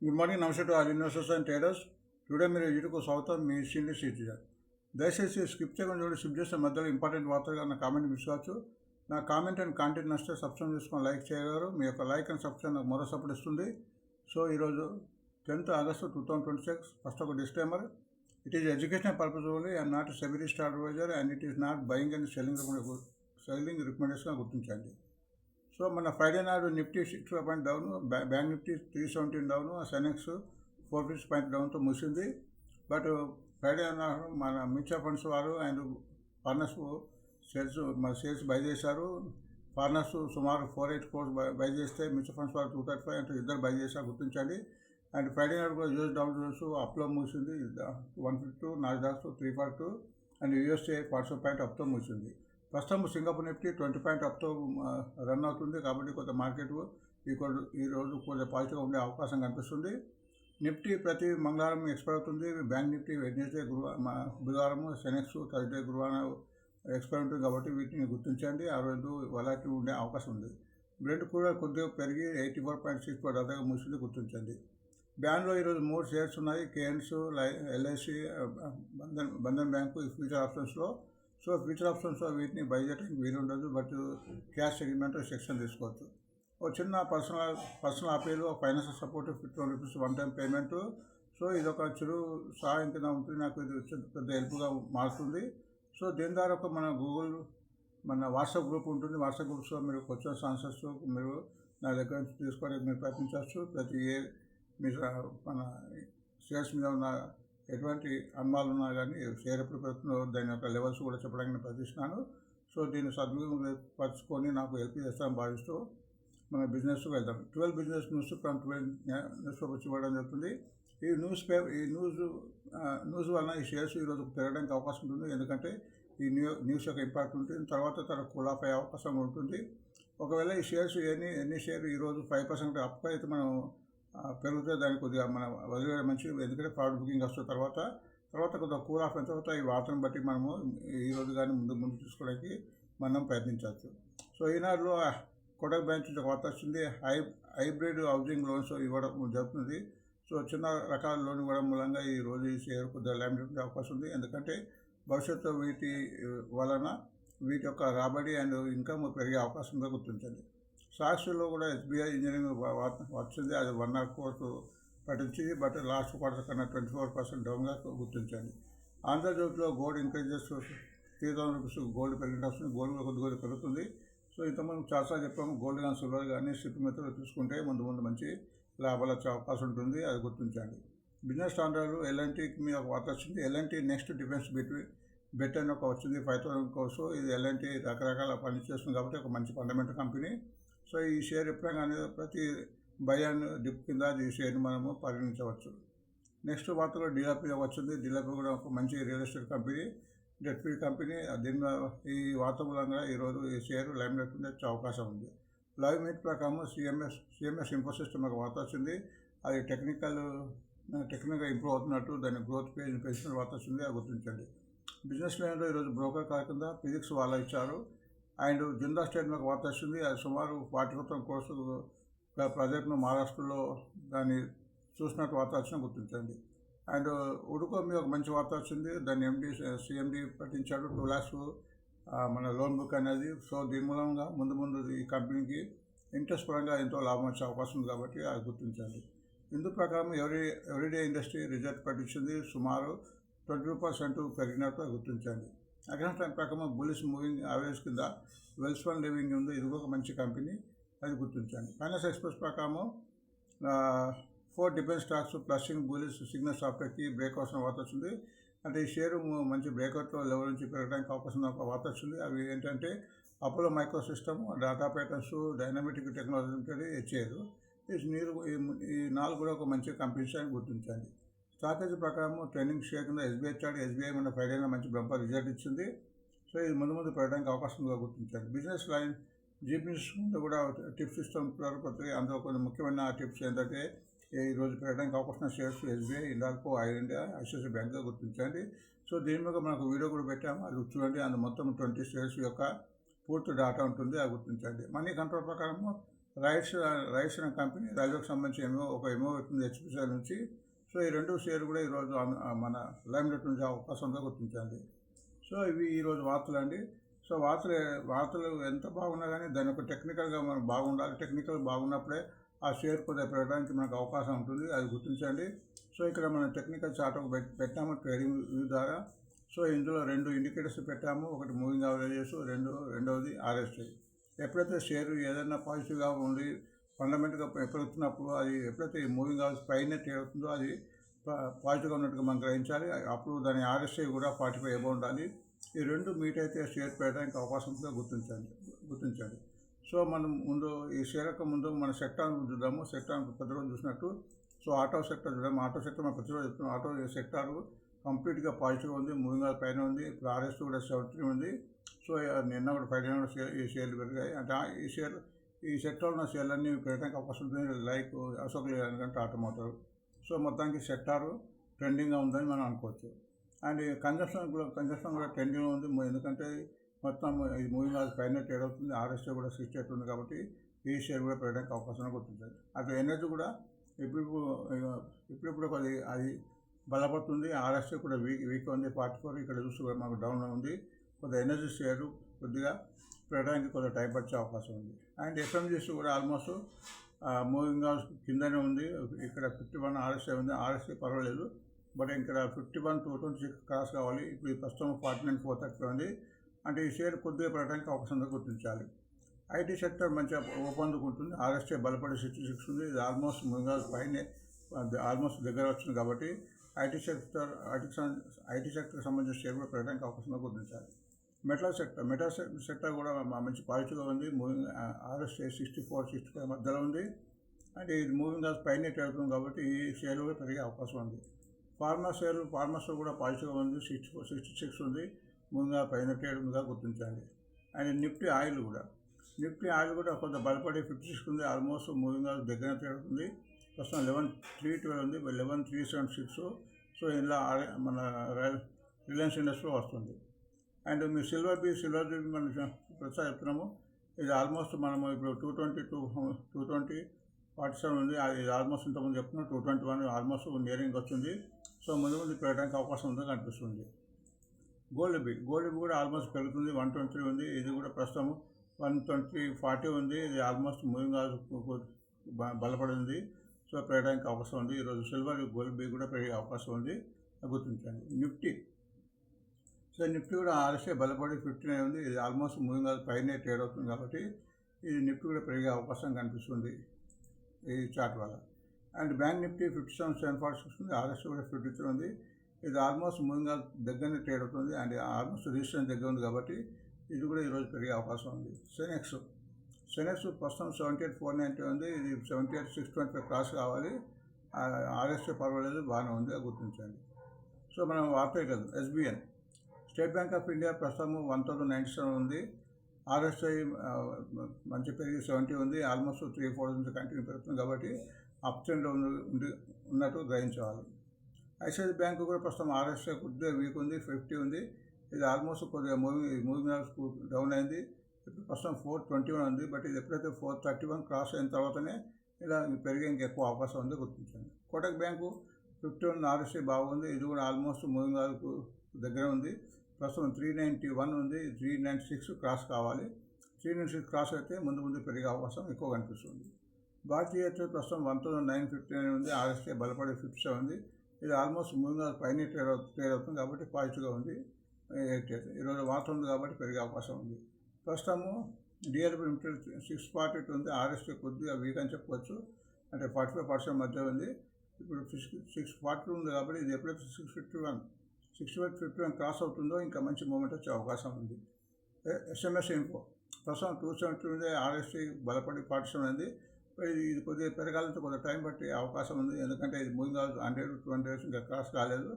Good morning, నమస్తే to all investors and traders. Today మీరు వీడియోకు స్వాగతం. మీ సీనియర్ సిటిజన్. దయచేసి స్కిప్ చేయకుండా చూడండి. స్కిప్ చేస్తే మధ్యలో ఇంపార్టెంట్ వార్తగా నా కామెంట్ మిస్ కావచ్చు. నా కామెంట్ అండ్ కాంటెంట్ నచ్చితే సబ్స్క్రైబ్ చేసుకొని లైక్ చేయగలరు. మీ యొక్క లైక్ అండ్ సబ్స్క్రైబ్ నాకు మరో సపోర్ట్ ఇస్తుంది. సో ఈరోజు 10th August 2026. ఫస్ట్ ఒక disclaimer. It is educational purpose only. I am not SEBI star advisor and it is not buying and selling రికమెండేషన్గా గుర్తించండి. సో మన ఫ్రైడే నాడు Nifty 6 point down, bank Nifty 317 down, Sensex 450 point డౌన్తో ముగిసింది. But Friday నాడు మన mutual funds వారు and foreigners sales buy చేశారు. ఫార్నర్స్ సుమారు 48 crores బై చేస్తే మ్యూచువల్ ఫండ్స్ వారు 235 అంటే ఇద్దరు బై చేశారు, గుర్తించండి. అండ్ ఫ్రైడే నాడు కూడా యూఎస్ డౌన్ జోన్స్ అప్లో ముగిసింది. 152, నాస్డాక్ 342 అండ్ యూఎస్ఏ 40 పాయింట్ అప్తో ముగిసింది. ప్రస్తుతం సింగపూర్ నిఫ్టీ 20 పాయింట్ అప్తో రన్ అవుతుంది. కాబట్టి కొంత మార్కెట్ ఈరోజు కొంచెం పాజిటివ్గా ఉండే అవకాశం కనిపిస్తుంది. నిఫ్టీ ప్రతి మంగళవారం ఎక్స్పైర్ అవుతుంది. బ్యాంక్ నిఫ్టీ వెడ్నెస్డే బుధవారం, సెనెక్స్ థర్స్డే గురువారం ఎక్స్పైర్ ఉంటుంది. కాబట్టి వీటిని గుర్తించండి. ఆ రోజు వలాటివ్ ఉండే అవకాశం ఉంది. బ్రెంట్ కూడా కొద్దిగా పెరిగి 84.64 దగ్గర ముగిసింది, గుర్తించండి. బ్యాంక్లో ఈరోజు 3 షేర్స్ ఉన్నాయి. కేఎన్స్, ఎల్ఐసి, బంధన్ బ్యాంకు ఫ్యూచర్ ఆప్షన్స్లో. సో ఫ్యూచర్ ఆప్షన్స్లో వీటిని బై చేయడానికి వీలు ఉండదు. బట్ క్యాష్ సెగ్మెంట్ సెక్షన్ తీసుకోవచ్చు. ఒక చిన్న personal appeal, financial support 51 rupees one time payment. So ఇది ఒక చిరు సహాయం కింద ఉంటుంది. నాకు ఇది పెద్ద హెల్ప్గా మారుతుంది. సో దీని ద్వారా ఒక మన వాట్సాప్ గ్రూప్ ఉంటుంది. వాట్సాప్ గ్రూప్స్లో మీరు క్వశ్చన్స్ ఆన్సర్స్ మీరు నా దగ్గర నుంచి తీసుకోవడానికి మీరు ప్రయత్నించవచ్చు. మీరు మన షేర్స్ మీద ఉన్న ఎటువంటి అనుమానాలు ఉన్నా కానీ షేర్ ఎప్పుడు పెడుతుందో దాని యొక్క లెవెల్స్ కూడా చెప్పడానికి నేను ప్రయత్నిస్తున్నాను. సో దీన్ని సద్వినియోగపరచుకొని నాకు హెల్ప్ చేస్తామని భావిస్తూ మన బిజినెస్కి వెళ్తాం. 12 business news from 12 news papers ఇవ్వడం జరుగుతుంది. ఈ న్యూస్ వలన ఈ షేర్స్ ఈరోజు పెరగడానికి అవకాశం ఉంటుంది. ఎందుకంటే ఈ న్యూస్ యొక్క ఇంపాక్ట్ ఉంటుంది. తర్వాత కూల్ ఆఫ్ అయ్యే అవకాశం ఉంటుంది. ఒకవేళ ఈ షేర్స్ ఎన్ని షేర్ ఈరోజు 5% అప్ అయితే మనం పెరిగితే దానికి కొద్దిగా మన వదిలేయడం మంచిది. ఎందుకంటే ఫ్రాడ్ బుకింగ్ వస్తుంది. తర్వాత కొద్దిగా కూల్ ఆఫ్ అయిన తర్వాత ఈ వార్తను బట్టి మనము ఈరోజు కానీ ముందు తీసుకోవడానికి మనం ప్రయత్నించవచ్చు. సో ఈనాడులో కోటక్ బ్యాంక్ నుంచి ఒక వార్త వచ్చింది. హైబ్రిడ్ హౌసింగ్ లోన్స్ ఇవ్వడం జరుగుతుంది. సో చిన్న రకాల లోన్ ఇవ్వడం మూలంగా ఈరోజు ఈ షేర్ కొద్దిగా ల్యాండ్ అవకాశం ఉంది. ఎందుకంటే భవిష్యత్తు వీటి వలన వీటి యొక్క రాబడి అండ్ ఇన్కమ్ పెరిగే అవకాశంగా గుర్తించండి. స్టాక్స్లో కూడా ఎస్బీఐ ఇంజనీరింగ్ వచ్చింది. అది 1.5 crores పట్టించింది. బట్ లాస్ట్ క్వార్టర్ కన్నా 24% డౌన్గా గుర్తించండి. ఆంధ్రజ్యోతిలో గోల్డ్ ఇంక్రీజెస్ 3,000 rupees గోల్డ్ పెరిగిన వస్తుంది. గోల్డ్ కొద్దిగా పెరుగుతుంది. సో ఇంతకుముందు చాలాసార్లు చెప్పాము, గోల్డ్ కానీ సిల్వర్ కానీ షిప్ మెథడ్ తీసుకుంటే ముందు మంచి లాభాలు వచ్చే అవకాశం ఉంటుంది. అది గుర్తించండి. బిజినెస్ స్టాండర్డ్ ఎల్ఎన్టీకి మీద ఒక వార్త వచ్చింది. ఎల్ఎన్టీ నెక్స్ట్ డిఫెన్స్ బెట్ అని ఒక వచ్చింది 5,000 crores. ఇది ఎల్ఎన్టీ రకరకాల పని చేస్తుంది కాబట్టి ఒక మంచి ఫండమెంటల్ కంపెనీ. సో ఈ షేర్ ఎప్పుడైనా కానీ ప్రతి బై అండ్ డిప్ కింద ఈ షేర్ని మనము పరిగణించవచ్చు. నెక్స్ట్ వార్తలో డిఆర్పీ వచ్చింది. డిఆర్పీ కూడా ఒక మంచి real estate company, debt free company. దీని ఈ వార్త మూలంగా ఈరోజు ఈ షేర్ లైమ్ లైట్ వచ్చే అవకాశం ఉంది. లైవ్ మీట్ ప్రకారం సిఎంఎస్ ఇన్ఫోసిస్టమ్ ఒక వార్త వచ్చింది. అది టెక్నికల్గా ఇంప్రూవ్ అవుతున్నట్టు దాని గ్రోత్ పెంచిన వార్త వచ్చింది. అది గుర్తించండి. బిజినెస్ లైన్లో ఈరోజు బ్రోకర్ కాకుండా ఫిజిక్స్ వాళ్ళ ఇచ్చారు. అండ్ జిందా స్టేట్ ఒక వార్త వచ్చింది. అది సుమారు 40,000 crores ప్రాజెక్టును మహారాష్ట్రలో దాన్ని చూసినట్టు వార్త వచ్చినా గుర్తించండి. అండ్ ఉడుకో మీద ఒక మంచి వార్త వచ్చింది. దాన్ని సిఎండి ప్రకటించాడు. 2 lakhs మన లోన్ బుక్ అనేది. సో దీని మూలంగా ముందు ఈ కంపెనీకి ఇంట్రెస్ట్ పరంగా ఎంతో లాభం వచ్చే అవకాశం ఉంది. కాబట్టి అది గుర్తించండి. ఇందు ప్రకారం ఎవ్రీడే ఇండస్ట్రీ రిజల్ట్ ప్రకటించింది. సుమారు 22% పెరిగినట్టు గుర్తించండి. అగ్రహం టైం ప్రకారం బులిష్ మూవింగ్ యావరేజ్ కింద వెల్స్పన్ లివింగ్ ఉంది. ఇది ఒక మంచి కంపెనీ, అది గుర్తించండి. ఫైనాన్స్ ఎక్స్ప్రెస్ ప్రకారం 4 defence stocks flashing bullish signal సాఫ్ట్వేర్కి బ్రేక్ అవసరం వార్త వచ్చింది. అంటే ఈ షేరు మంచి బ్రేక్అవుట్లో లెవెల్ నుంచి పెరగడానికి అవకాశం ఒక వార్త వచ్చింది. అవి ఏంటంటే Apollo micro system, data patterns, dynamatic technology ఉంటుంది, హెచ్ఏరు. ఈ 4 కూడా ఒక మంచి కంపెనీస్ అని గుర్తించండి. స్ట్రాటజీ ప్రకారం ట్రెండింగ్ షేర్ కింద ఎస్బీఐ ఇచ్చాడు. ఎస్బీఐ మన ఫ్రైడేలో మంచి బంపర్ రిజల్ట్ ఇచ్చింది. సో ఇది ముందు పెరగడానికి అవకాశంగా గుర్తించండి. బిజినెస్ లైన్ జీపీఎస్ కూడా టిప్స్ ఇస్తున్నారు. అందులో కొన్ని ముఖ్యమైన టిప్స్ ఏంటంటే ఈరోజు పెరగడానికి అవకాశం shares SBI, Hindalco, Air India, ICICI బ్యాంక్గా గుర్తించండి. సో దీని మీద మనకు వీడియో కూడా పెట్టాము, అది చూడండి. అందులో మొత్తం 20 షేర్స్ యొక్క పూర్తి డాటా ఉంటుంది, అది గుర్తించండి. మనీ కంట్రోల్ ప్రకారం రైట్స్ రైట్స్ అనే కంపెనీ రైల్వేకి సంబంధించి ఒక ఎంఓ అవుతుంది హెచ్పిసిఎల్ నుంచి. సో ఈ రెండు షేర్లు కూడా ఈరోజు మన లైమ్లైట్ నుంచి అవకాశం ఉందో గుర్తించండి. సో ఇవి ఈరోజు వార్తలు అండి. సో వార్తలు ఎంత బాగున్నా కానీ దాని ఒక టెక్నికల్గా మనం బాగుండాలి. టెక్నికల్ బాగున్నప్పుడే ఆ షేర్ కొద్దిగా పెరగడానికి మనకు అవకాశం ఉంటుంది, అది గుర్తించండి. సో ఇక్కడ మనం టెక్నికల్ చార్ట్ పెట్టాము ట్రేడింగ్ వ్యూ ద్వారా. సో ఇందులో 2 ఇండికేటర్స్ పెట్టాము, ఒకటి మూవింగ్ యావరేజెస్, రెండవది ఆర్ఎస్ఐ. ఎప్పుడైతే షేర్ ఏదైనా పాజిటివ్గా ఉండి ఫండమెంటల్గా పెరుగుతున్నప్పుడు అది ఎప్పుడైతే మూవింగ్ యావరేజ్ పైన ట్రేడ్ అవుతుందో అది పాజిటివ్గా ఉన్నట్టుగా మనం గ్రహించాలి. అప్పుడు దాని ఆర్ఎస్ఐ కూడా 45 అబౌవ్ ఉండాలి. ఈ రెండు మీట్ అయితే షేర్ పెట్టడానికి అవకాశం ఉంటుందో గుర్తించండి. సో మనం ఈ షేర్ ముందు మన సెక్టార్ చూద్దాము. సెక్టార్ ప్రతిరోజు చూసినట్టు. సో ఆటో సెక్టర్ చూద్దాము. ఆటో సెక్టర్ మనం ప్రతిరోజు చెప్తున్నాం. ఆటో సెక్టార్ కంప్లీట్గా పాజిటివ్గా ఉంది, మూవింగ్ యావరేజ్ పైన ఉంది. ఇప్పుడు ఆర్ఎస్ కూడా 73 ఉంది. సో నిన్న కూడా 5 ఈ షేర్లు పెరిగాయి. అంటే ఈ సెక్టార్లో ఉన్న షేర్లన్నీ పెరగడానికి అవకాశం ఉంటుంది. లైక్ అశోక్ లేలాండ్ అంటే ఆటోమోటివ్. సో మొత్తానికి సెక్టారు ట్రెండింగ్గా ఉందని మనం అనుకోవచ్చు. అండ్ కన్జంప్షన్ కూడా ట్రెండింగ్లో ఉంది. ఎందుకంటే మొత్తం ఈ మూవింగ్ యావరేజ్ పైన ట్రేడ్ అవుతుంది. ఆర్ఎస్ఐ కూడా 68 ఉంది కాబట్టి ఈ షేర్ కూడా పెరగడానికి అవకాశం గుర్తించాలి. అటు ఎనర్జీ కూడా ఇప్పుడు అది బలపడుతుంది. ఆర్ఎస్ఐ కూడా వీక్ ఉంది, 44. ఇక్కడ చూస్తే మాకు డౌన్ ఉంది. కొద్దిగా ఎనర్జీ షేర్ కొద్దిగా పెరగడానికి కొద్దిగా టైం పట్టే అవకాశం ఉంది. అండ్ ఎఫ్ఎంజీస్ కూడా ఆల్మోస్ట్ మూవింగ్ యావరేజ్ కిందనే ఉంది. ఇక్కడ 51 ఆర్ఎస్ఐ ఉంది. ఆర్ఎస్ఐ పర్వాలేదు, బట్ ఇక్కడ 51,226 క్రాస్ కావాలి. ఇప్పుడు ప్రస్తుతం 49,430 ఉంది. అంటే ఈ షేర్ కొద్దిగా పెరగడానికి అవకాశం గుర్తించాలి. ఐటీ సెక్టర్ మంచిగా ఊపందుకుంటుంది. ఆర్ఎస్ఐ బలపడి 66 ఉంది. ఇది ఆల్మోస్ట్ మూవింగ్ యావరేజ్ పైనే ఆల్మోస్ట్ దగ్గర వచ్చింది కాబట్టి ఐటీ సెక్టర్కి సంబంధించిన షేర్ కూడా పెరగడానికి అవకాశం గుర్తించాలి. మెటల్ సెక్టర్ కూడా మంచి పాజిటివ్గా ఉంది. మూవింగ్ ఆర్ఎస్ఐ 64-65 మధ్యలో ఉంది. అంటే ఇది మూవింగ్ యావరేజ్ పైనే ట్రేడ్ కాబట్టి ఈ షేర్ కూడా పెరిగే అవకాశం ఉంది. ఫార్మర్స్లో కూడా పాజిటివ్గా ఉంది, 66 ఉంది. మూవింగ్ యావరేజ్ పైన ట్రేడ్ ఉందిగా గుర్తించండి. అండ్ నిఫ్టీ ఆయిల్ కూడా కొంత బలపడి 56 ఉంది. ఆల్మోస్ట్ మూవింగ్ యావరేజ్ దగ్గర ట్రేడ్ అవుతుంది. ప్రస్తుతం 11,312 ఉంది, 11,376. సో ఇలా మన రిలయన్స్ ఇండస్ట్రీలో వస్తుంది. అండ్ మీ సిల్వర్ బీ మనం ప్రస్తుతం చెప్తున్నాము. ఇది ఆల్మోస్ట్ మనము ఇప్పుడు 220-220-47 ఉంది. ఇది ఆల్మోస్ట్ ఇంతకుముందు చెప్తున్నాం 221 ఆల్మోస్ట్ నియరింగ్ వచ్చింది. సో ముందు పెరగడానికి అవకాశం ఉందని కనిపిస్తుంది. గోల్డ్ బీ కూడా ఆల్మోస్ట్ పెరుగుతుంది, 123 ఉంది. ఇది కూడా ప్రస్తుతం 120-40 ఉంది. ఇది ఆల్మోస్ట్ మూవింగ్ యావరేజ్ బలపడింది. సో పెరగడానికి అవకాశం ఉంది. ఈరోజు సిల్వర్ గోల్డ్ బీ కూడా పెరిగే అవకాశం ఉంది, గుర్తించండి. నిఫ్టీ కూడా ఆర్ఎస్ఐ బలపడి 59 ఉంది. ఇది ఆల్మోస్ట్ మూవింగ్ యావరేజ్ పైనే ట్రేడ్ అవుతుంది కాబట్టి ఇది నిఫ్టీ కూడా పెరిగే అవకాశం కనిపిస్తుంది ఈ చార్ట్ వల్ల. అండ్ బ్యాంక్ నిఫ్టీ 57,746 ఉంది. ఆర్ఎస్ఐ కూడా 53 ఉంది. ఇది ఆల్మోస్ట్ మూవింగ్ యావరేజ్ దగ్గరనే ట్రేడ్ అవుతుంది. అండ్ ఆల్మోస్ట్ రిజిస్ట్రేషన్ దగ్గర ఉంది కాబట్టి ఇది కూడా ఈరోజు పెరిగే అవకాశం ఉంది. సెనెక్స్ ప్రస్తుతం 78,490 ఉంది. ఇది 78,625 క్రాస్ కావాలి. ఆర్ఎస్ఐ పర్వాలేదు, బాగానే ఉంది, గుర్తించండి. సో మనం వార్త కాదు. SBN state bank of India ప్రస్తుతం 1,097 ఉంది. ఆర్ఎస్ఐ మంచి పెరిగి 70 ఉంది. ఆల్మోస్ట్ 3-4 నుంచి కంటిన్యూ పెరుగుతుంది కాబట్టి అప్ ట్రెండ్లో ఉన్నట్టు గ్రహించాలి. ఐసిఐసిఐ బ్యాంకు కూడా ప్రస్తుతం ఆర్ఎస్ఐ కొద్దిగా వీక్ ఉంది, 50 ఉంది. ఇది ఆల్మోస్ట్ కొద్దిగా మూవింగ్ యావరేజ్ డౌన్ అయింది. ఇప్పుడు ప్రస్తుతం 421 ఉంది. బట్ ఇది ఎప్పుడైతే 431 క్రాస్ అయిన తర్వాతనే ఇలా పెరిగే ఇంకెక్కువ అవకాశం ఉంది, గుర్తించండి. కోటక్ బ్యాంకు 51 ఆర్ఎస్ఐ బాగుంది. ఇది కూడా ఆల్మోస్ట్ మూవింగ్ యావరేజ్ దగ్గర ఉంది. ప్రస్తుతం 391 ఉంది. 396 క్రాస్ కావాలి. 396 క్రాస్ అయితే ముందు పెరిగే అవకాశం ఎక్కువ కనిపిస్తుంది. భారతీయ ఎయిర్టెల్ ప్రస్తుతం 1,959 ఉంది. ఆర్ఎస్ఐ బలపడి 57 ఉంది. ఇది ఆల్మోస్ట్ మూవింగ్ యావరేజ్ పైన ట్రేడ్ అవుతుంది కాబట్టి పాజిటివ్గా ఉంది ఎయిర్టెల్. ఈరోజు వార్త ఉంది కాబట్టి పెరిగే అవకాశం ఉంది. ప్రస్తుతము డిఎల్బి లిమిటెడ్ 642 ఉంది. ఆర్ఎస్ఐ కొద్దిగా వీక్ అని చెప్పవచ్చు, అంటే 45% మధ్య ఉంది. ఇప్పుడు 640 ఉంది కాబట్టి ఇది ఎప్పుడైతే 651 క్రాస్ అవుతుందో ఇంకా మంచి మూమెంట్ వచ్చే అవకాశం ఉంది. ఎస్ఎంఎస్ ఇన్ఫో ప్రస్తుతం 270 ఉంది. ఆర్ఎస్ఐ బలపడి 47 ఉంది. ఇది కొద్దిగా పెరగాలంటే కొద్దిగా టైం పట్టే అవకాశం ఉంది. ఎందుకంటే ఇది మూవింగ్ యావరేజ్ 100-200 ఇంకా క్రాస్ కాలేదు.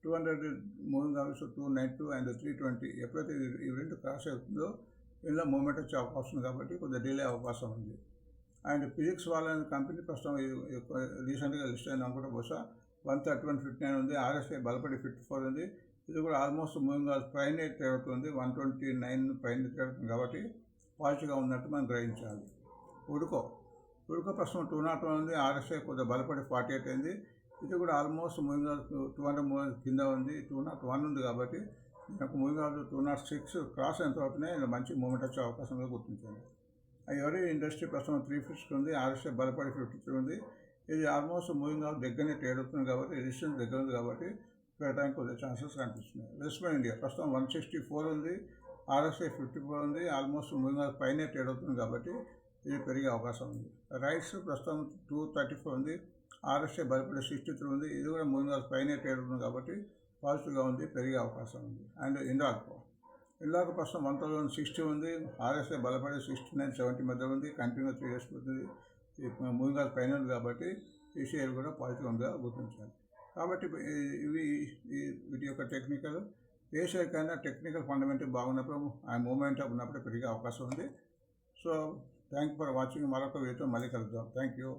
200 మూవింగ్ యావరేజ్ 292 అండ్ 320 ఎప్పుడైతే ఈ రెండు క్రాస్ అవుతుందో ఇలా మూమెంట్ వచ్చే అవకాశం ఉంది కాబట్టి కొద్దిగా డిలే అవకాశం ఉంది. అండ్ ఫిజిక్స్ వాళ్ళ కంపెనీ ప్రస్తుతం రీసెంట్గా లిస్ట్ అయినా కూడా బహుశా 131.59 ఉంది. ఆర్ఎస్ఐ బలపడి 54 ఉంది. ఇది కూడా ఆల్మోస్ట్ మూవింగ్ యావరేజ్ పైన ట్రేడ్ అవుతుంది, 129 పైన ట్రేడ్ అవుతుంది కాబట్టి పాజిటివ్గా ఉన్నట్టు మనం గ్రహించాలి. ఉడుకో ఉడక ప్రస్తుతం 201 ఉంది. RSI కొద్దిగా బలపడి 48 అయింది. ఇది కూడా ఆల్మోస్ట్ మూవింగ్ ఆల్ 200 మూవింగ్ కింద ఉంది. 201 ఉంది కాబట్టి నాకు మూవింగ్ ఆల్ 206 క్రాస్ ఎంత అవుతున్నాయి మంచి మూమెంట్ వచ్చే అవకాశంగా గుర్తించండి. ఎవరి ఇండస్ట్రీ ప్రస్తుతం 350 ఉంది. RSI బలపడి 53 ఉంది. ఇది ఆల్మోస్ట్ మూవింగ్ ఆల్ దగ్గరనే ట్రేడ్ అవుతుంది కాబట్టి రెసిస్టెన్స్ దగ్గర ఉంది కాబట్టి పెట్టడానికి కొద్దిగా ఛాన్సెస్ కనిపిస్తున్నాయి. వెస్ట్మెన్ ఇండియా ప్రస్తుతం 164 ఉంది. RSI 54 ఉంది. ఆల్మోస్ట్ మూవింగ్ ఆల్ పైనే ట్రేడ్ అవుతుంది కాబట్టి ఇది పెరిగే అవకాశం ఉంది. రైట్స్ ప్రస్తుతం 234 ఉంది. RSI బలపడి 63 ఉంది. ఇది కూడా మూవింగ్ ఆల్ పైనే ట్రేడ్ అవుతుంది కాబట్టి పాజిటివ్గా ఉంది, పెరిగే అవకాశం ఉంది. అండ్ ఇండాల్కో ప్రస్తుతం 1060 ఉంది. RSI బలపడి 69-70 మధ్య ఉంది. కంటిన్యూ 3 డేస్ పోతుంది. మూవింగ్ ఆల్ పైన ఉంది కాబట్టి ఈ షేర్ కూడా పాజిటివ్గా గుర్తించాలి. కాబట్టి వీటి యొక్క టెక్నికల్ ఏ షేర్ కైనా టెక్నికల్ ఫండమెంటల్ బాగున్నప్పుడు ఆ మూమెంట్ ఉన్నప్పుడు పెరిగే అవకాశం ఉంది. So thank you for watching. మరొక వీడియోతో మళ్ళీ కలుద్దాం. Thank you.